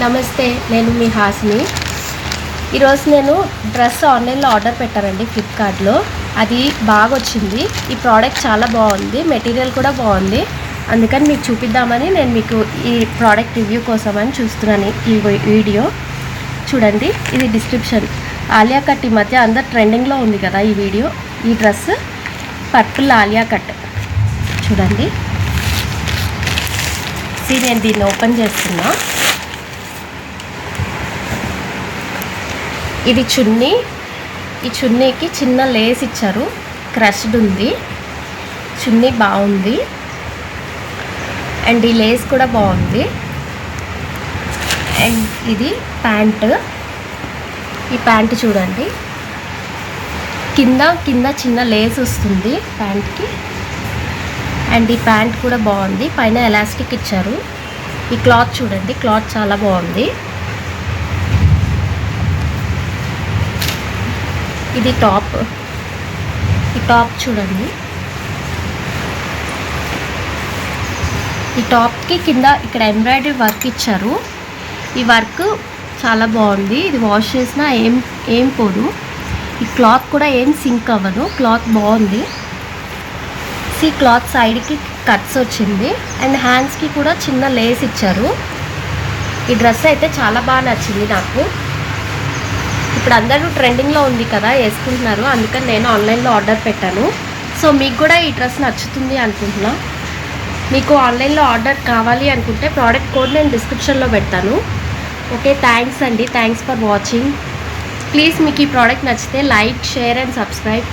నమస్తే, నేను మీ హాసిని. ఈరోజు నేను డ్రెస్ ఆన్లైన్లో ఆర్డర్ పెట్టానండి ఫ్లిప్కార్ట్లో. అది బాగా వచ్చింది. ఈ ప్రోడక్ట్ చాలా బాగుంది, మెటీరియల్ కూడా బాగుంది. అందుకని మీకు చూపిద్దామని నేను మీకు ఈ ప్రోడక్ట్ రివ్యూ కోసం అని చూస్తున్నాను ఈ వీడియో. చూడండి, ఇది డిస్క్రిప్షన్. ఆలియా కట్ ఈ మధ్య అందరు ట్రెండింగ్లో ఉంది కదా ఈ వీడియో. ఈ డ్రెస్ పర్పుల్ ఆలియా కట్ చూడండి. నేను దీన్ని ఓపెన్ చేస్తున్నా. ఇది చున్నీ. ఈ చున్నీకి చిన్న లేస్ ఇచ్చారు, క్రష్డ్ ఉంది. చున్నీ బాగుంది అండ్ ఈ లేస్ కూడా బాగుంది. అండ్ ఇది ప్యాంట్. ఈ ప్యాంట్ చూడండి, కింద చిన్న లేస్ వస్తుంది ప్యాంట్కి. అండ్ ఈ ప్యాంట్ కూడా బాగుంది, పైన ఎలాస్టిక్ ఇచ్చారు. ఈ క్లాత్ చూడండి, క్లాత్ చాలా బాగుంది. ఇది టాప్. ఈ టాప్ చూడండి, ఈ టాప్కి కింద ఇక్కడ ఎంబ్రాయిడరీ వర్క్ ఇచ్చారు. ఈ వర్క్ చాలా బాగుంది. ఇది వాష్ చేసినా ఏం పోదు. ఈ క్లాత్ కూడా ఏం సింక్ అవ్వదు, క్లాత్ బాగుంది. క్లాత్ సైడ్కి కట్స్ వచ్చింది అండ్ హ్యాండ్స్కి కూడా చిన్న లేస్ ఇచ్చారు. ఈ డ్రెస్ అయితే చాలా బాగా నచ్చింది నాకు. ఇప్పుడు అందరూ ట్రెండింగ్లో ఉంది కదా, వేసుకుంటున్నారు. అందుకని నేను ఆన్లైన్లో ఆర్డర్ పెట్టాను. సో మీకు కూడా ఈ డ్రెస్ నచ్చుతుంది అనుకుంటున్నా. మీకు ఆన్లైన్లో ఆర్డర్ కావాలి అనుకుంటే ప్రోడక్ట్ కోడ్ నేను డిస్క్రిప్షన్లో పెడతాను. ఓకే, థ్యాంక్స్ అండి. Thanks for watching. ప్లీజ్ మీకు ఈ ప్రోడక్ట్ నచ్చితే లైక్, షేర్ అండ్ సబ్స్క్రైబ్.